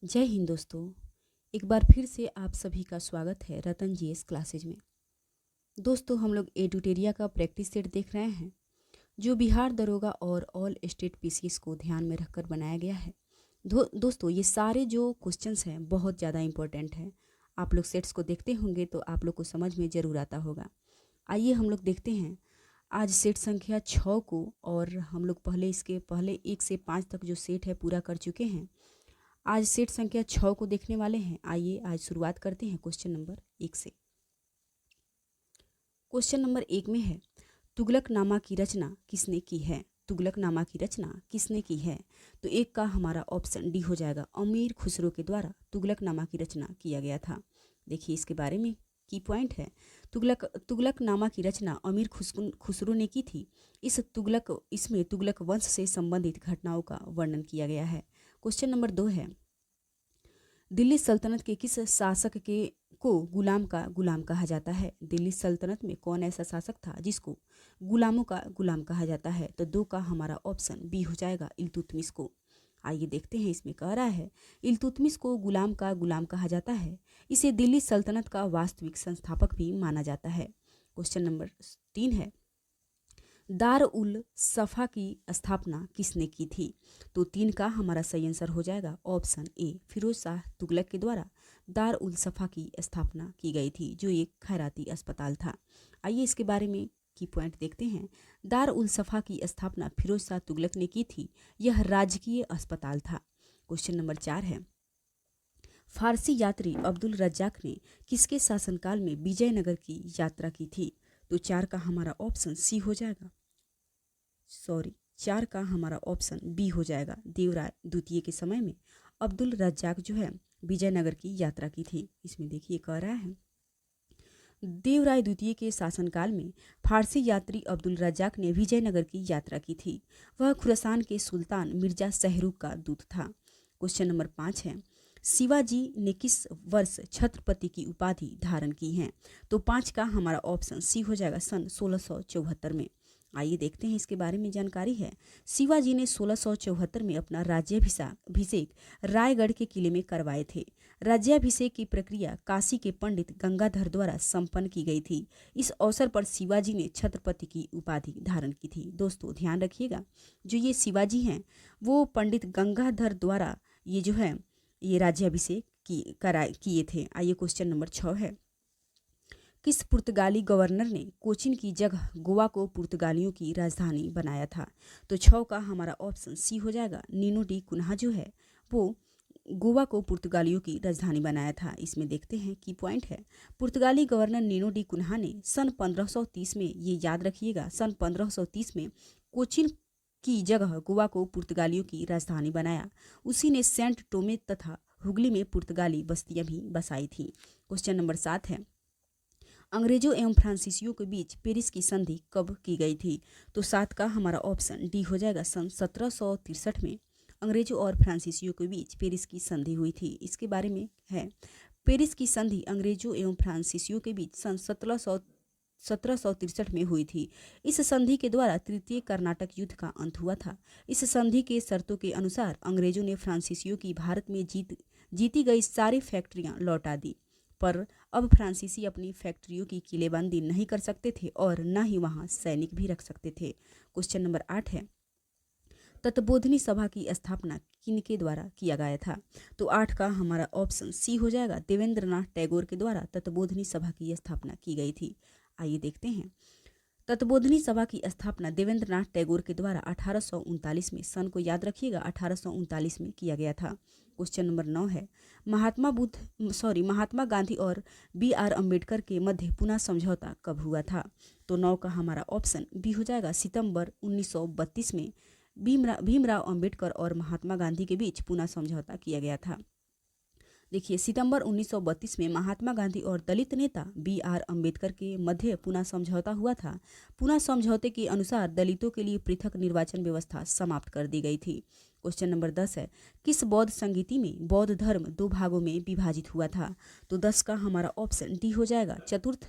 जय हिंद दोस्तों। एक बार फिर से आप सभी का स्वागत है रतन जीएस क्लासेज में। दोस्तों, हम लोग एडुटेरिया का प्रैक्टिस सेट देख रहे हैं जो बिहार दरोगा और ऑल स्टेट पीसीएस को ध्यान में रखकर बनाया गया है। दोस्तों, ये सारे जो क्वेश्चंस हैं बहुत ज़्यादा इंपॉर्टेंट हैं। आप लोग सेट्स को देखते होंगे तो आप लोग को समझ में ज़रूर आता होगा। आइए हम लोग देखते हैं आज सेट संख्या 6 को, और हम लोग इसके पहले 1 से 5 तक जो सेट है पूरा कर चुके हैं। आज सेट संख्या 6 को देखने वाले हैं। आइए आज शुरुआत करते हैं क्वेश्चन नंबर 1 से। क्वेश्चन नंबर 1 में है, तुगलकनामा की रचना किसने की है? तुगलकनामा की रचना किसने की है? तो एक का हमारा ऑप्शन डी हो जाएगा, अमीर खुसरो के द्वारा तुगलकनामा की रचना किया गया था। देखिए इसके बारे में की पॉइंट है। तुगलकनामा की रचना अमीर खुसरो ने की थी। इसमें तुगलक वंश से संबंधित घटनाओं का वर्णन किया गया है। क्वेश्चन नंबर 2 है, दिल्ली सल्तनत के किस शासक को गुलाम का गुलाम कहा जाता है? दिल्ली सल्तनत में कौन ऐसा शासक था जिसको गुलामों का गुलाम कहा जाता है? तो 2 का हमारा ऑप्शन बी हो जाएगा, इल्तुतमिश को। आइए देखते हैं, इसमें कह रहा है इल्तुतमिश को गुलाम का गुलाम कहा जाता है। इसे दिल्ली सल्तनत का वास्तविक संस्थापक भी माना जाता है। क्वेश्चन नंबर 3 है, दार उल सफ़ा की स्थापना किसने की थी? तो 3 का हमारा सही आंसर हो जाएगा ऑप्शन ए, फिरोज शाह तुगलक के द्वारा दार उल सफ़ा की स्थापना की गई थी, जो एक खैराती अस्पताल था। आइए इसके बारे में की पॉइंट देखते हैं। दार उल सफ़ा की स्थापना फिरोज शाह तुगलक ने की थी। यह राजकीय अस्पताल था। क्वेश्चन नंबर 4 है, फारसी यात्री अब्दुल रज्जाक ने किसके शासनकाल में विजयनगर की यात्रा की थी? तो 4 का हमारा ऑप्शन सी हो जाएगा, 4 का हमारा ऑप्शन बी हो जाएगा, देवराय द्वितीय के समय में अब्दुल रज्जाक जो है विजयनगर की यात्रा की थी। इसमें देखिए कह रहा है, देवराय द्वितीय के शासनकाल में फारसी यात्री अब्दुल रज्जाक ने विजयनगर की यात्रा की थी। वह खुरासान के सुल्तान मिर्जा सहरूख का दूत था। क्वेश्चन नंबर 5 है, शिवाजी ने किस वर्ष छत्रपति की उपाधि धारण की है? तो 5 का हमारा ऑप्शन सी हो जाएगा, सन 1674 में। आइए देखते हैं इसके बारे में जानकारी है। शिवाजी ने 1674 में अपना राज्याभिषेक रायगढ़ के किले में करवाए थे। राज्याभिषेक की प्रक्रिया काशी के पंडित गंगाधर द्वारा संपन्न की गई थी। इस अवसर पर शिवाजी ने छत्रपति की उपाधि धारण की थी। दोस्तों ध्यान रखिएगा, जो ये शिवाजी हैं वो पंडित गंगाधर द्वारा ये राज्याभिषेक किए थे। आइए क्वेश्चन नंबर 6 है, किस पुर्तगाली गवर्नर ने कोचीन की जगह गोवा को पुर्तगालियों की राजधानी बनाया था? तो 6 का हमारा ऑप्शन सी हो जाएगा, नीनो डी कुन्हा जो है वो गोवा को पुर्तगालियों की राजधानी बनाया था। इसमें देखते हैं की पॉइंट है, पुर्तगाली गवर्नर नीनो डी कुन्हा ने सन 1530 में, ये याद रखिएगा, सन 1530 में कोचीन की जगह गोवा को पुर्तगालियों की राजधानी बनाया। उसी ने सेंट टोमे तथा हुगली में पुर्तगाली बस्तियां भी बसाई थी। क्वेश्चन नंबर 7 है, अंग्रेजों एवं फ्रांसीसियों के बीच पेरिस की संधि कब की गई थी? तो 7 का हमारा ऑप्शन डी हो जाएगा, सन 1763 में अंग्रेजों और फ्रांसीसियों के बीच पेरिस की संधि हुई थी। इसके बारे में है, पेरिस की संधि अंग्रेजों एवं फ्रांसीसियों के बीच सन 1763 में हुई थी। इस संधि के द्वारा तृतीय कर्नाटक युद्ध का अंत हुआ था। इस संधि के शर्तों के अनुसार अंग्रेजों ने फ्रांसीसियों की भारत में जीती गई सारी फैक्ट्रियां लौटा दी, पर अब फ्रांसीसी अपनी फैक्ट्रियों की किलेबंदी नहीं कर सकते थे और न ही वहां सैनिक भी रख सकते थे। क्वेश्चन नंबर 8 है, तत्बोधिनी सभा की स्थापना किनके द्वारा किया गया था? तो 8 का हमारा ऑप्शन सी हो जाएगा, देवेंद्रनाथ टैगोर के द्वारा तत्बोधिनी सभा की स्थापना की गई थी। आइए देखते हैं, तत्बोधिनी सभा की स्थापना देवेंद्रनाथ टैगोर के द्वारा 1839 में, सन को याद रखिएगा, 1839 में किया गया था। क्वेश्चन नंबर 9 है, महात्मा गांधी और BR अम्बेडकर के मध्य पुनः समझौता कब हुआ था? तो 9 का हमारा ऑप्शन बी हो जाएगा, सितंबर 1932 में भीमराव अम्बेडकर और महात्मा गांधी के बीच पुनः समझौता किया गया था। देखिए, सितंबर 1932 में महात्मा गांधी और दलित नेता BR अम्बेडकर के मध्य पुनः समझौता हुआ था। पुनः समझौते के अनुसार दलितों के लिए पृथक निर्वाचन व्यवस्था समाप्त कर दी गई थी। क्वेश्चन नंबर 10 है, किस बौद्ध संगीति में बौद्ध धर्म 2 भागों में विभाजित हुआ था? तो 10 का हमारा ऑप्शन डी हो जाएगा, चतुर्थ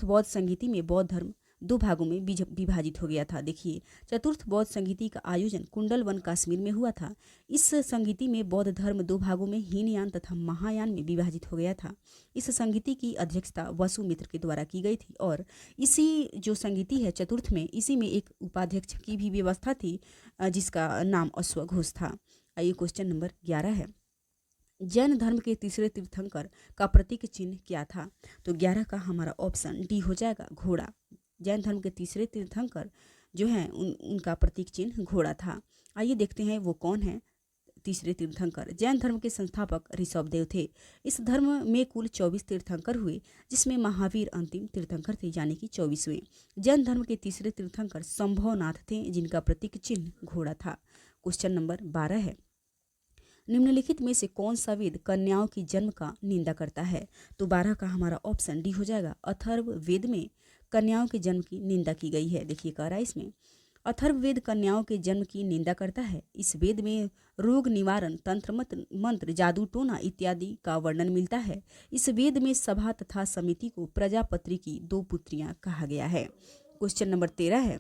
बौद्ध संगीति में बौद्ध धर्म दो भागों में विभाजित हो गया था। देखिए, चतुर्थ बौद्ध संगीति का आयोजन कुंडलवन कश्मीर में हुआ था। इस संगीति में बौद्ध धर्म दो भागों में हीनयान तथा महायान में विभाजित हो गया था। इस संगीति की अध्यक्षता वसुमित्र के द्वारा की गई थी और इसी जो संगीति है चतुर्थ में, इसी में एक उपाध्यक्ष की भी व्यवस्था थी जिसका नाम अश्वघोष था। आइए क्वेश्चन नंबर 11 है, जैन धर्म के तीसरे तीर्थंकर का प्रतीक चिन्ह क्या था? तो 11 का हमारा ऑप्शन डी हो जाएगा, घोड़ा। जैन धर्म के तीसरे तीर्थंकर जो हैं उनका प्रतीक चिन्ह घोड़ा था। आइए देखते हैं वो कौन है तीसरे तीर्थंकर। जैन धर्म के संस्थापक ऋषभदेव थे। इस धर्म में कुल 24 तीर्थंकर हुए, जिसमें महावीर अंतिम तीर्थंकर थे, यानी कि 24वें। जैन धर्म के तीसरे तीर्थंकर संभवनाथ थे, जिनका प्रतीक चिन्ह घोड़ा था। क्वेश्चन नंबर 12 है, निम्नलिखित में से कौन सा वेद कन्याओं की जन्म का निंदा करता है? तो 12 का हमारा ऑप्शन डी हो जाएगा, अथर्व वेद में कन्याओं के जन्म की निंदा की गई है। देखिए कह रहा है इसमें, अथर्व वेद कन्याओं के जन्म की निंदा करता है। इस वेद में रोग निवारण, तंत्र मंत्र, जादू टोना इत्यादि का वर्णन मिलता है। इस वेद में सभा तथा समिति को प्रजापति की 2 पुत्रियां कहा गया है। क्वेश्चन नंबर 13 है,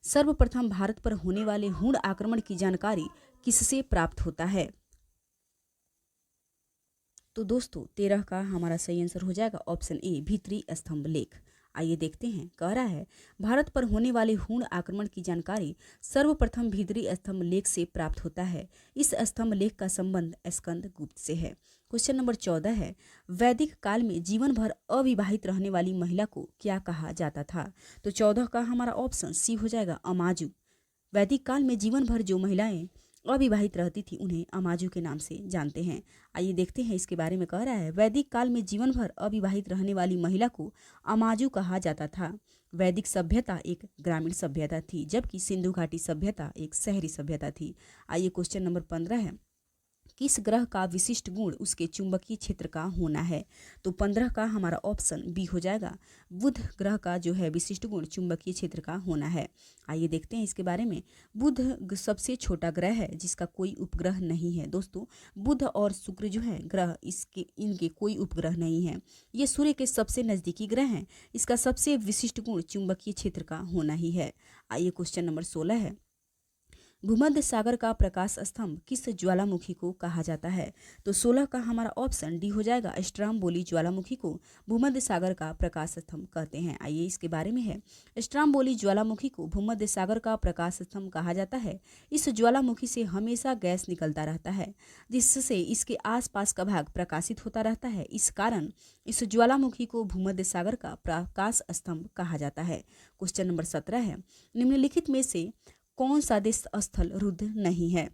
सर्वप्रथम भारत पर होने वाले हुण आक्रमण की जानकारी किससे प्राप्त होता है? तो दोस्तों 13 का हमारा सही आंसर हो जाएगा ऑप्शन ए, भीतरी स्तंभ लेख। आइए देखते हैं, कह रहा है भारत पर होने वाले हुण आक्रमण की जानकारी सर्वप्रथम भीतरी स्तंभ लेख से प्राप्त होता है। इस स्तंभ लेख का संबंध स्कंद गुप्त से है। क्वेश्चन नंबर 14 है, वैदिक काल में जीवन भर अविवाहित रहने वाली महिला को क्या कहा जाता था? तो 14 का हमारा ऑप्शन सी हो जाएगा, अमाजू। वैदिक काल में जीवन भर जो महिलाएं अविवाहित रहती थी उन्हें अमाजू के नाम से जानते हैं। आइए देखते हैं इसके बारे में। कह रहा है वैदिक काल में जीवन भर अविवाहित रहने वाली महिला को अमाजू कहा जाता था। वैदिक सभ्यता एक ग्रामीण सभ्यता थी, जबकि सिंधु घाटी सभ्यता एक शहरी सभ्यता थी। आइए क्वेश्चन नंबर 15 है, किस ग्रह का विशिष्ट गुण उसके चुंबकीय क्षेत्र का होना है? तो 15 का हमारा ऑप्शन बी हो जाएगा, बुध ग्रह का जो है विशिष्ट गुण चुंबकीय क्षेत्र का होना है। आइए देखते हैं इसके बारे में। बुध सबसे छोटा ग्रह है जिसका कोई उपग्रह नहीं है। दोस्तों बुध और शुक्र जो है ग्रह, इनके कोई उपग्रह नहीं है। ये सूर्य के सबसे नज़दीकी ग्रह हैं। इसका सबसे विशिष्ट गुण चुंबकीय क्षेत्र का होना ही है। आइए क्वेश्चन नंबर 16 है, भूमध्य सागर का प्रकाश स्तंभ किस ज्वालामुखी को कहा जाता है? तो 16 का हमारा ऑप्शन डी हो जाएगा, स्ट्राम्बोली ज्वालामुखी को भूमध्य सागर का प्रकाश स्तंभ कहते हैं। आइए इसके बारे में है, स्ट्राम्बोली ज्वालामुखी को भूमध्य सागर का प्रकाश स्तंभ कहा जाता है। इस ज्वालामुखी से हमेशा गैस निकलता रहता है, जिससे इसके आसपास का भाग प्रकाशित होता रहता है। इस कारण इस ज्वालामुखी को भूमध्य सागर का प्रकाश स्तंभ कहा जाता है। क्वेश्चन नंबर 17 है, निम्नलिखित में से कौन सा देश स्थल रुद्ध नहीं है?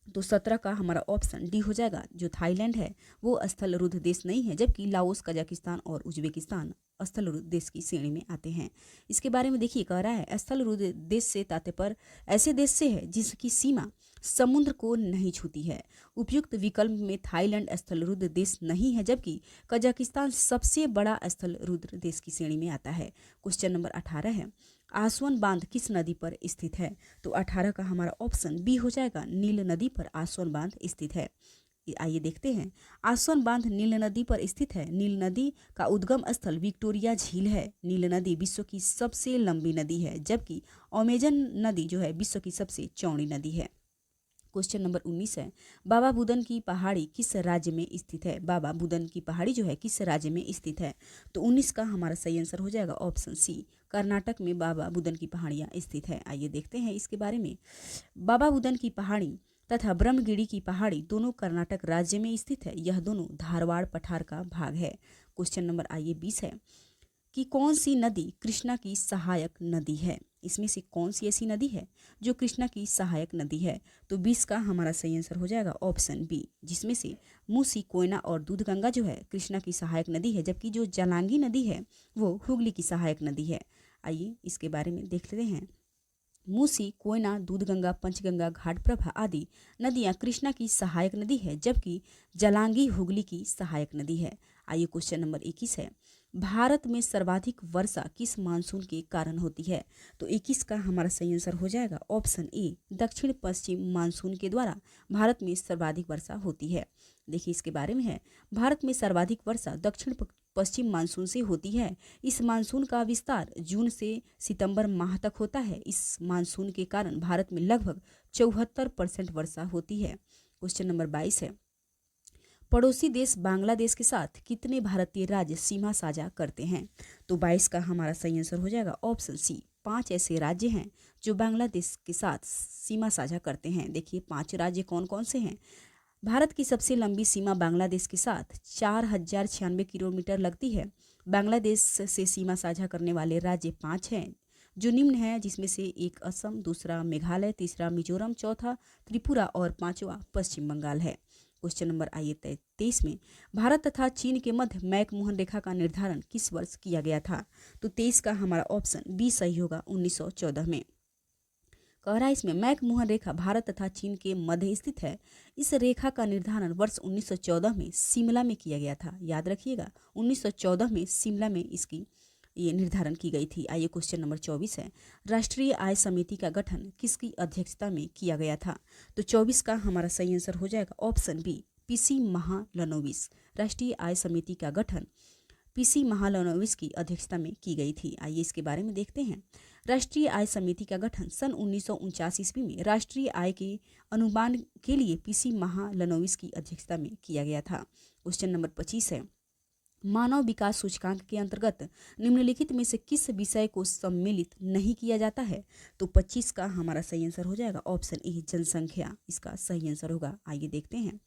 तो 17 का हमारा ऑप्शन डी हो जाएगा, जो थाईलैंड है वो स्थल रुद्ध देश नहीं है, जबकि लाओस, कजाकिस्तान और उज्बेकिस्तान स्थल रुद्ध देश की श्रेणी में आते हैं। इसके बारे में देखिए, कह रहा है स्थल रुद्ध देश से तात्पर्य ऐसे देश से है जिसकी सीमा समुद्र को नहीं छूती है। उपयुक्त विकल्प में थाईलैंड स्थल रुद्ध देश नहीं है, जबकि कजाकिस्तान सबसे बड़ा स्थल रुद्ध देश की श्रेणी में आता है। क्वेश्चन नंबर 18 है, आसवन बांध किस नदी पर स्थित है? तो 18 का हमारा ऑप्शन बी हो जाएगा, नील नदी पर आसवन बांध स्थित है। आइए देखते हैं, आसवन बांध नील नदी पर स्थित है। नील नदी का उद्गम स्थल विक्टोरिया झील है। नील नदी विश्व की सबसे लंबी नदी है, जबकि अमेजन नदी जो है विश्व की सबसे चौड़ी नदी है। क्वेश्चन नंबर 19 है, बाबा बुदन की पहाड़ी किस राज्य में स्थित है? बाबा बुदन की पहाड़ी जो है किस राज्य में स्थित है? तो 19 का हमारा सही आंसर हो जाएगा ऑप्शन सी, कर्नाटक में बाबा बुदन की पहाड़ियाँ स्थित है। आइए देखते हैं इसके बारे में। बाबा बुदन की पहाड़ी तथा ब्रह्मगिरी की पहाड़ी दोनों कर्नाटक राज्य में स्थित है। यह दोनों धारवाड़ पठार का भाग है। क्वेश्चन नंबर आइए 20 है, कि कौन सी नदी कृष्णा की सहायक नदी है? इसमें से कौन सी ऐसी नदी है जो कृष्णा की सहायक नदी है? तो 20 का हमारा सही आंसर हो जाएगा ऑप्शन बी, जिसमें से मूसी, कोयना और दूधगंगा जो है कृष्णा की सहायक नदी है, जबकि जो जालांगी नदी है वो हुगली की सहायक नदी है। आइए इसके बारे में देख लेते हैं। मूसी, कोयना, दूधगंगा, पंचगंगा, घाटप्रभा आदि नदियाँ कृष्णा की सहायक नदी है, जबकि जालांगी हुगली की सहायक नदी है। आइए क्वेश्चन नंबर 21 है, भारत में सर्वाधिक वर्षा किस मानसून के कारण होती है? तो 21 का हमारा सही आंसर हो जाएगा ऑप्शन ए, दक्षिण पश्चिम मानसून के द्वारा भारत में सर्वाधिक वर्षा होती है। देखिए इसके बारे में है, भारत में सर्वाधिक वर्षा दक्षिण पश्चिम मानसून से होती है। इस मानसून का विस्तार जून से सितंबर माह तक होता है। इस मानसून के कारण भारत में लगभग 74% वर्षा होती है। क्वेश्चन नंबर 22 है, पड़ोसी देश बांग्लादेश के साथ कितने भारतीय राज्य सीमा साझा करते हैं? तो 22 का हमारा सही आंसर हो जाएगा ऑप्शन सी, 5 ऐसे राज्य हैं जो बांग्लादेश के साथ सीमा साझा करते हैं। देखिए 5 राज्य कौन कौन से हैं। भारत की सबसे लंबी सीमा बांग्लादेश के साथ 4096 किलोमीटर लगती है। बांग्लादेश से सीमा साझा करने वाले राज्य 5 हैं जो निम्न है, जिसमें से एक असम, दूसरा मेघालय, तीसरा मिजोरम, चौथा त्रिपुरा और पांचवा पश्चिम बंगाल है। क्वेश्चन नंबर आइए 23 में, भारत तथा चीन के मध्य मैकमोहन रेखा का निर्धारण किस वर्ष किया गया था? तो 23 का हमारा ऑप्शन बी सही होगा, 1914 में। कह रहा है इसमें मैकमोहन रेखा भारत तथा चीन के मध्य स्थित है। इस रेखा का निर्धारण वर्ष 1914 में शिमला में किया गया था। याद रखिएगा 1914 में शिमला में इसकी ये निर्धारण की गई थी। आइए क्वेश्चन नंबर 24 है, राष्ट्रीय आय समिति का गठन किसकी अध्यक्षता में किया गया था? तो 24 का हमारा सही आंसर हो जाएगा ऑप्शन बी, पीसी महालनोबिस। राष्ट्रीय आय समिति का गठन पीसी महालनोबिस की अध्यक्षता में की गई थी। आइए इसके बारे में देखते हैं। राष्ट्रीय आय समिति का गठन सन 1949 ईस्वी में राष्ट्रीय आय के अनुमान के लिए पीसी महालनोबिस की अध्यक्षता में किया गया था। क्वेश्चन नंबर 25 है, मानव विकास सूचकांक के अंतर्गत निम्नलिखित में से किस विषय को सम्मिलित नहीं किया जाता है? तो 25 का हमारा सही आंसर हो जाएगा ऑप्शन ए, जनसंख्या इसका सही आंसर होगा। आइए देखते हैं।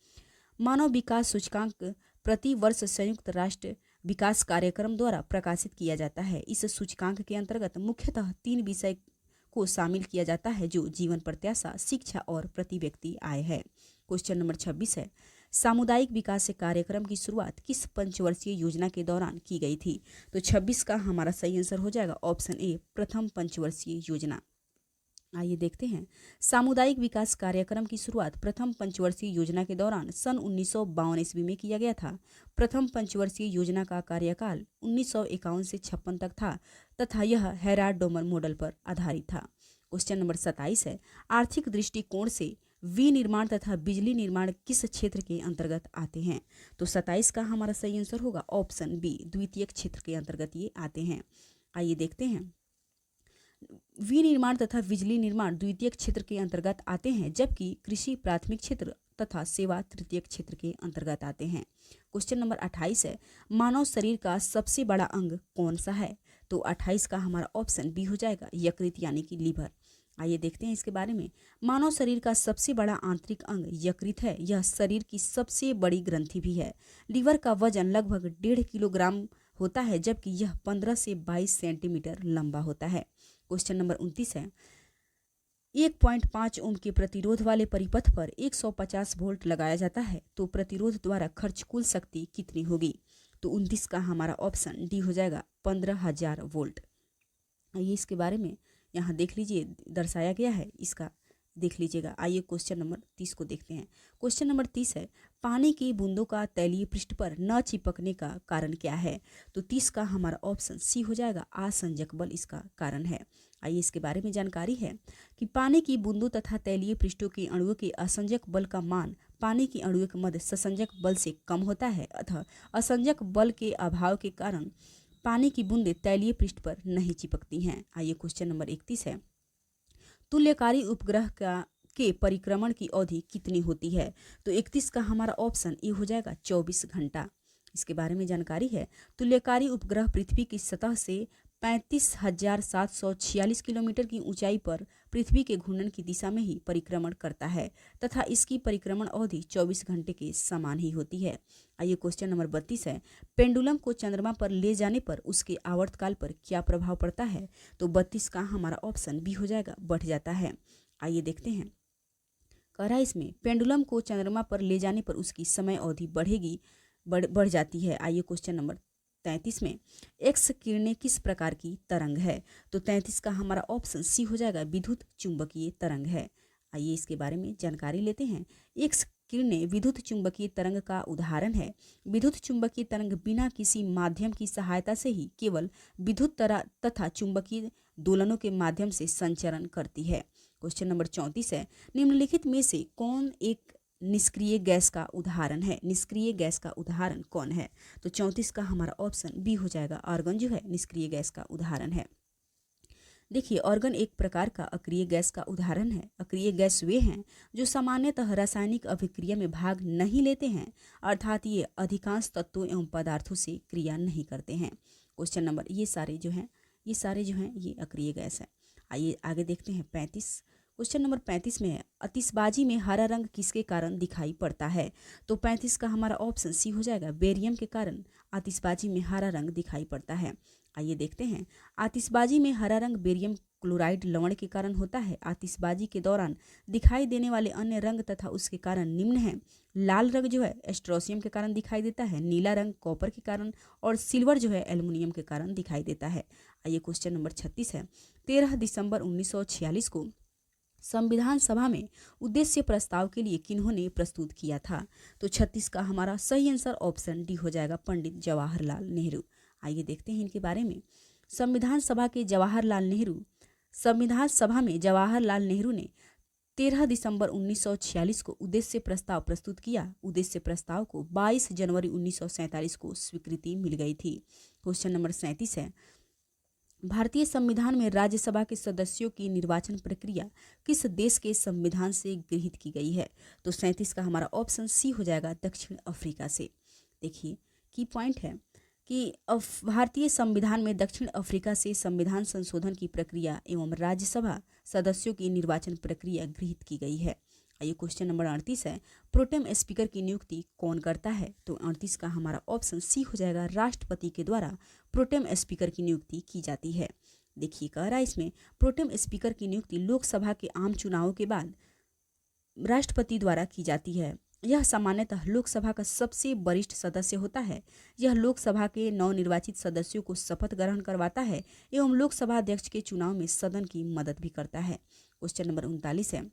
मानव विकास सूचकांक प्रति वर्ष संयुक्त राष्ट्र विकास कार्यक्रम द्वारा प्रकाशित किया जाता है। इस सूचकांक के अंतर्गत मुख्यतः 3 विषय को शामिल किया जाता है जो जीवन प्रत्याशा, शिक्षा और प्रति व्यक्ति आय है। क्वेश्चन नंबर 26 है, सामुदायिक विकास कार्यक्रम की शुरुआत किस पंचवर्षीय योजना के दौरान की गई थी? तो 26 का हमारा सही आंसर हो जाएगा ऑप्शन ए, प्रथम पंचवर्षीय योजना। आइए देखते हैं। सामुदायिक विकास कार्यक्रम की शुरुआत प्रथम पंचवर्षीय योजना के दौरान सन 1952 ईस्वी में किया गया था। प्रथम पंचवर्षीय योजना का कार्यकाल 1951 से 56 तक था तथा यह हेराल्ड डोमर मॉडल पर आधारित था। क्वेश्चन नंबर 27 है, आर्थिक दृष्टिकोण से विनिर्माण तथा बिजली निर्माण किस क्षेत्र के अंतर्गत आते हैं? तो 27 का हमारा सही आंसर होगा ऑप्शन बी, द्वितीयक क्षेत्र के अंतर्गत ये आते हैं। आइए देखते हैं। विनिर्माण तथा बिजली निर्माण द्वितीयक क्षेत्र के अंतर्गत आते हैं, जबकि कृषि प्राथमिक क्षेत्र तथा सेवा तृतीयक क्षेत्र के अंतर्गत आते हैं। क्वेश्चन नंबर 28 है, मानव शरीर का सबसे बड़ा अंग कौन सा है? तो 28 का हमारा ऑप्शन बी हो जाएगा, यकृत यानी कि लीवर। आइए देखते हैं इसके बारे में। मानव शरीर का सबसे बड़ा आंतरिक अंग यकृत है। यह शरीर की सबसे बड़ी ग्रंथि भी है। लीवर का वजन लगभग 1.5 किलोग्राम होता है, जबकि यह 15 से 22 सेंटीमीटर लंबा होता है। क्वेश्चन नंबर 29 है, 1.5 ओम के प्रतिरोध वाले परिपथ पर 150 वोल्ट लगाया जाता है, तो प्रतिरोध द्वारा खर्च कुल शक्ति कितनी होगी? तो 29 का हमारा ऑप्शन डी हो जाएगा, 15,000 वोल्ट। ये इसके बारे में यहाँ देख लीजिए दर्शाया गया है, इसका देख लीजिएगा। आइए क्वेश्चन नंबर 30 को देखते हैं। क्वेश्चन नंबर 30 है, पानी की बूंदों का तैलीय पृष्ठ पर न चिपकने का कारण क्या है? तो 30 का हमारा ऑप्शन सी हो जाएगा, असंजक बल इसका कारण है। आइए इसके बारे में जानकारी है कि पानी की बूंदों तथा तैलीय पृष्ठों के अणुओं के असंजक बल का मान पानी की अणुओं के मध्य ससंजक बल से कम होता है, अतः असंजक बल के अभाव के कारण पानी की बूंदें तैलीय पृष्ठ पर नहीं चिपकती हैं। आइए क्वेश्चन नंबर 31 है, तुल्यकारी उपग्रह के परिक्रमण की अवधि कितनी होती है? तो 31 का हमारा ऑप्शन ए हो जाएगा, 24 घंटा। इसके बारे में जानकारी है, तुल्यकारी उपग्रह पृथ्वी की सतह से 35,746 किलोमीटर की ऊंचाई पर पृथ्वी के घूर्णन की दिशा में ही परिक्रमण करता है तथा इसकी परिक्रमण अवधि 24 घंटे के समान ही होती है। आइए क्वेश्चन नंबर 32 है, पेंडुलम को चंद्रमा पर ले जाने पर उसके आवर्तकाल पर क्या प्रभाव पड़ता है? तो 32 का हमारा ऑप्शन बी हो जाएगा, बढ़ जाता है। आइए देखते हैं। कह रहा है इसमें पेंडुलम को चंद्रमा पर ले जाने पर उसकी समय अवधि बढ़ जाती है। आइए क्वेश्चन नंबर 33 में, एक्स किरणें किस प्रकार की तरंग है? तो 33 का हमारा ऑप्शन सी हो जाएगा, विद्युत चुंबकीय तरंग है। आइए इसके बारे में जानकारी लेते हैं। एक्स किरणें विद्युत चुंबकीय तरंग का उदाहरण है। विद्युत चुंबकीय तरंग बिना किसी माध्यम की सहायता से ही केवल विद्युत तथा चुंबकीय दोलनों के माध्यम से संचरण करती है। क्वेश्चन नंबर 34 है, निम्नलिखित में से कौन एक निष्क्रिय गैस का उदाहरण है? निष्क्रिय गैस का उदाहरण कौन है? तो 34 का हमारा ऑप्शन बी हो जाएगा। आर्गन जो है निष्क्रिय गैस का उदाहरण है। देखिए, ऑर्गन एक प्रकार का अक्रिय गैस का उदाहरण है। अक्रिय गैस वे हैं जो सामान्यतः रासायनिक अभिक्रिया में भाग नहीं लेते हैं, अर्थात ये अधिकांश तत्वों एवं पदार्थों से क्रिया नहीं करते हैं। क्वेश्चन नंबर ये सारे जो हैं ये अक्रिय गैस है। आइए आगे देखते हैं 35। क्वेश्चन नंबर 35 में है, आतिशबाजी में हरा रंग किसके कारण दिखाई पड़ता है? तो 35 का हमारा ऑप्शन सी हो जाएगा। बेरियम के कारण आतिशबाजी में हरा रंग दिखाई पड़ता है। आइए देखते हैं, आतिशबाजी में हरा रंग बेरियम क्लोराइड लवण के कारण होता है। आतिशबाजी के दौरान दिखाई देने वाले अन्य रंग तथा उसके कारण निम्न हैं। लाल रंग जो है एस्ट्रोसियम के कारण दिखाई देता है, नीला रंग कॉपर के कारण, और सिल्वर जो है एल्युमिनियम के कारण दिखाई देता है। आइए क्वेश्चन नंबर 36 है, 13 दिसंबर 1946 को संविधान सभा में उद्देश्य प्रस्ताव के लिए किन्होंने प्रस्तुत किया था? तो 36 का हमारा सही आंसर ऑप्शन डी हो जाएगा, पंडित जवाहरलाल नेहरू। आइए देखते हैं इनके बारे में। संविधान सभा में जवाहरलाल नेहरू ने 13 दिसंबर 1946 को उद्देश्य प्रस्ताव प्रस्तुत किया। उद्देश्य प्रस्ताव को 22 जनवरी 1947 को स्वीकृति मिल गई थी। क्वेश्चन नंबर 37 है, भारतीय संविधान में राज्यसभा के सदस्यों की निर्वाचन प्रक्रिया किस देश के संविधान से गृहीत की गई है? तो 37 का हमारा ऑप्शन सी हो जाएगा, दक्षिण अफ्रीका से। देखिए, की पॉइंट है कि भारतीय संविधान में दक्षिण अफ्रीका से संविधान संशोधन की प्रक्रिया एवं राज्यसभा सदस्यों की निर्वाचन प्रक्रिया गृहीत की गई है। आइए क्वेश्चन नंबर 38 है, प्रोटेम स्पीकर की नियुक्ति कौन करता है? तो 38 का हमारा ऑप्शन सी हो जाएगा, राष्ट्रपति के द्वारा प्रोटेम स्पीकर की नियुक्ति की जाती है। देखिए, कह रहा है इसमें प्रोटेम स्पीकर की नियुक्ति लोकसभा के आम चुनावों के बाद राष्ट्रपति द्वारा की जाती है। यह सामान्यतः लोकसभा का सबसे वरिष्ठ सदस्य होता है। यह लोकसभा के नवनिर्वाचित सदस्यों को शपथ ग्रहण करवाता है एवं लोकसभा अध्यक्ष के चुनाव में सदन की मदद भी करता है। क्वेश्चन नंबर 39 है,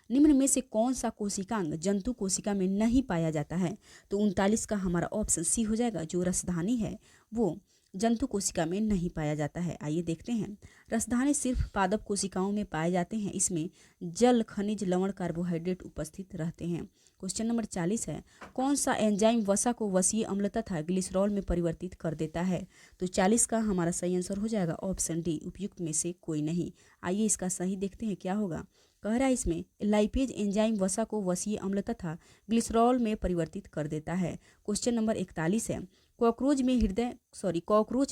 निम्न में से कौन सा कोशिकांग जंतु कोशिका में नहीं पाया जाता है? तो 39 का हमारा ऑप्शन सी हो जाएगा, जो रसधानी है वो जंतु कोशिका में नहीं पाया जाता है। आइए देखते हैं, रसधानी सिर्फ पादप कोशिकाओं में पाए जाते हैं। इसमें जल, खनिज, लवण, कार्बोहाइड्रेट उपस्थित रहते हैं। क्वेश्चन नंबर 40 है, कौन सा एंजाइम वसा को वसीय अम्ल तथा ग्लिसरॉल में परिवर्तित कर देता है? तो 40 का हमारा सही आंसर हो जाएगा ऑप्शन डी, उपयुक्त में से कोई नहीं। आइए इसका सही देखते हैं क्या होगा। कह रहा है इसमें लाइपेज एंजाइम वसा को वसीय अम्ल तथा ग्लिसरॉल में परिवर्तित कर देता है। क्वेश्चन नंबर 41 है, कॉकरोच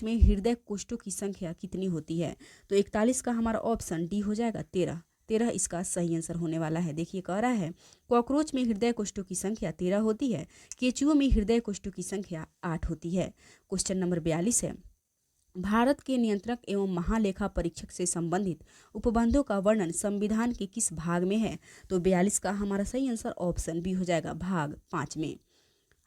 में हृदय कोष्ठों की संख्या कितनी होती है? तो 41 का हमारा ऑप्शन डी हो जाएगा, 13 इसका सही आंसर होने वाला है। देखिए, कह रहा है कॉकरोच में हृदय कोष्ठों की संख्या 13 होती है, केचुओं में हृदय कोष्ठों की संख्या 8 होती है। क्वेश्चन नंबर 42 है, भारत के नियंत्रक एवं महालेखा परीक्षक से संबंधित उपबंधों का वर्णन संविधान के किस भाग में है? तो 42 का हमारा सही आंसर ऑप्शन बी हो जाएगा, भाग 5 में।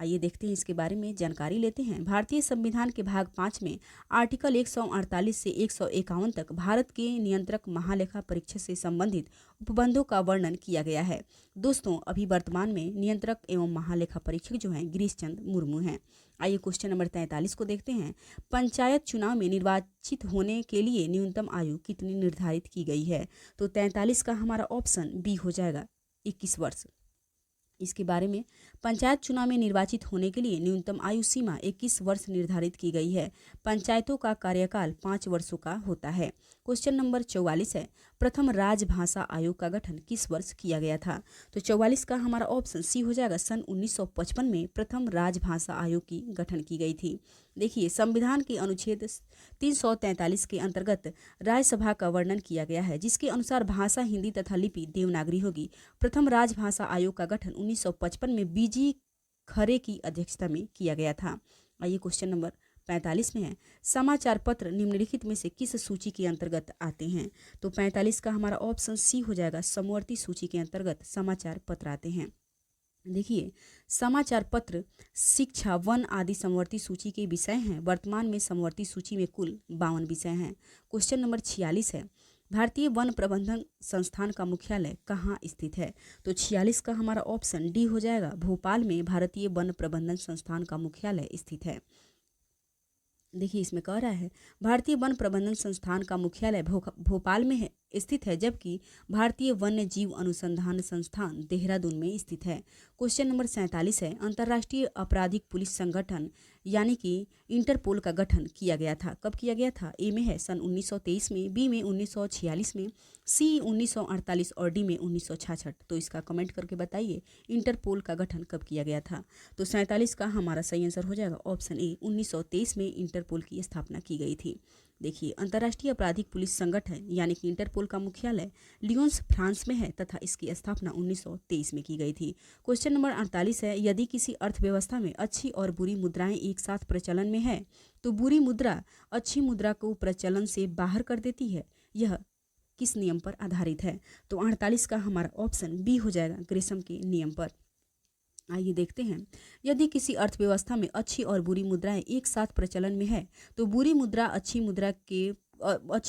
आइए देखते हैं इसके बारे में जानकारी लेते हैं। भारतीय संविधान के भाग 5 में आर्टिकल 148 से 151 तक भारत के नियंत्रक महालेखा परीक्षक से संबंधित उपबंधों का वर्णन किया गया है। दोस्तों, अभी वर्तमान में नियंत्रक एवं महालेखा परीक्षक जो हैं गिरीश चंद्र मुर्मू हैं। आइए क्वेश्चन नंबर 43 को देखते हैं, पंचायत चुनाव में निर्वाचित होने के लिए न्यूनतम आयु कितनी निर्धारित की गई है? तो 43 का हमारा ऑप्शन बी हो जाएगा, 21 वर्ष। इसके बारे में, पंचायत चुनाव में निर्वाचित होने के लिए न्यूनतम आयु सीमा 21 वर्ष निर्धारित की गई है। पंचायतों का कार्यकाल 5 वर्षों का होता है। क्वेश्चन नंबर 44 है, प्रथम राजभाषा आयोग का गठन किस वर्ष किया गया था? तो 44 का हमारा ऑप्शन सी हो जाएगा, सन 1955 में प्रथम राजभाषा आयोग की गठन की गई थी। देखिए, संविधान के अनुच्छेद 343 के अंतर्गत राज्यसभा का वर्णन किया गया है, जिसके अनुसार भाषा हिंदी तथा लिपि देवनागरी होगी। प्रथम राजभाषा आयोग का गठन 1955 में बीजी खरे की अध्यक्षता में किया गया था। आइए क्वेश्चन नंबर 45 में है, समाचार पत्र निम्नलिखित में से किस सूची के अंतर्गत आते हैं? तो 45 का हमारा ऑप्शन सी हो जाएगा, समवर्ती सूची के अंतर्गत समाचार पत्र आते हैं। देखिए, समाचार पत्र शिक्षा, वन आदि समवर्ती सूची के विषय हैं। वर्तमान में समवर्ती सूची में कुल 52 विषय हैं। क्वेश्चन नंबर 46 है, भारतीय वन प्रबंधन संस्थान का मुख्यालय कहाँ स्थित है? तो 46 का हमारा ऑप्शन डी हो जाएगा, भोपाल में भारतीय वन प्रबंधन संस्थान का मुख्यालय स्थित है। देखिए इसमें कह रहा है भारतीय वन प्रबंधन संस्थान का मुख्यालय भोपाल में है स्थित है, जबकि भारतीय वन्य जीव अनुसंधान संस्थान देहरादून में स्थित है। क्वेश्चन नंबर 47 है, अंतर्राष्ट्रीय आपराधिक पुलिस संगठन यानी कि इंटरपोल का गठन किया गया था। कब किया गया था? ए में है सन 1923 में, बी में 1946 में, सी 1948 और डी में 1966। तो इसका कमेंट करके बताइए इंटरपोल का गठन कब किया गया था। तो 47 का हमारा सही आंसर हो जाएगा ऑप्शन ए, 1923 में इंटरपोल की स्थापना की गई थी। देखिए अंतर्राष्ट्रीय आपराधिक पुलिस संगठन यानी कि इंटरपोल का मुख्यालय लियोन्स फ्रांस में है तथा इसकी स्थापना 1923 में की गई थी। क्वेश्चन नंबर 48 है, यदि किसी अर्थव्यवस्था में अच्छी और बुरी मुद्राएं एक साथ प्रचलन में है तो बुरी मुद्रा अच्छी मुद्रा को प्रचलन से बाहर कर देती है, यह किस नियम पर आधारित है? तो 48 का हमारा ऑप्शन बी हो जाएगा, ग्रेशम के नियम पर। आइए देखते हैं, यदि किसी अर्थव्यवस्था में अच्छी और बुरी मुद्राएं एक साथ प्रचलन में है तो बुरी मुद्रा अच्छी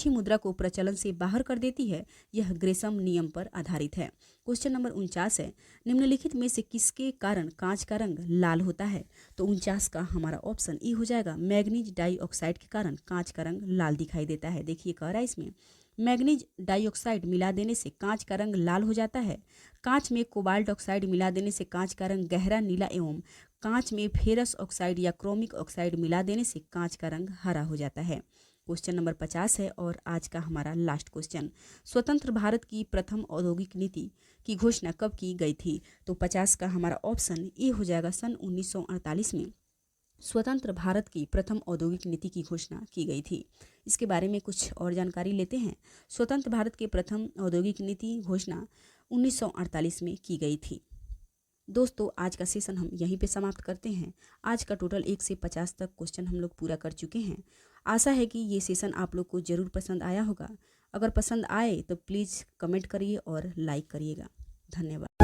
मुद्रा को प्रचलन से बाहर कर देती है, यह ग्रेशम नियम पर आधारित है। क्वेश्चन नंबर 49 है, निम्नलिखित में से किसके कारण कांच का रंग लाल होता है? तो 49 का हमारा ऑप्शन ई हो जाएगा, मैग्नीज डाइऑक्साइड के कारण कांच का रंग लाल दिखाई देता है। देखिए कह रहा है इसमें मैग्नीज डाइऑक्साइड मिला देने से कांच का रंग लाल हो जाता है। कांच में कोबाल्ट ऑक्साइड मिला देने से कांच का रंग गहरा नीला एवं कांच में फेरस ऑक्साइड या क्रोमिक ऑक्साइड मिला देने से कांच का रंग हरा हो जाता है। क्वेश्चन नंबर 50 है और आज का हमारा लास्ट क्वेश्चन, स्वतंत्र भारत की प्रथम औद्योगिक नीति की घोषणा कब की गई थी? तो 50 का हमारा ऑप्शन ए हो जाएगा, सन 1948 में स्वतंत्र भारत की प्रथम औद्योगिक नीति की घोषणा की गई थी। इसके बारे में कुछ और जानकारी लेते हैं। स्वतंत्र भारत के प्रथम औद्योगिक नीति घोषणा 1948 में की गई थी। दोस्तों आज का सेशन हम यहीं पे समाप्त करते हैं। आज का टोटल 1 से 50 तक क्वेश्चन हम लोग पूरा कर चुके हैं। आशा है कि ये सेशन आप लोग को ज़रूर पसंद आया होगा। अगर पसंद आए तो प्लीज़ कमेंट करिए और लाइक करिएगा। धन्यवाद।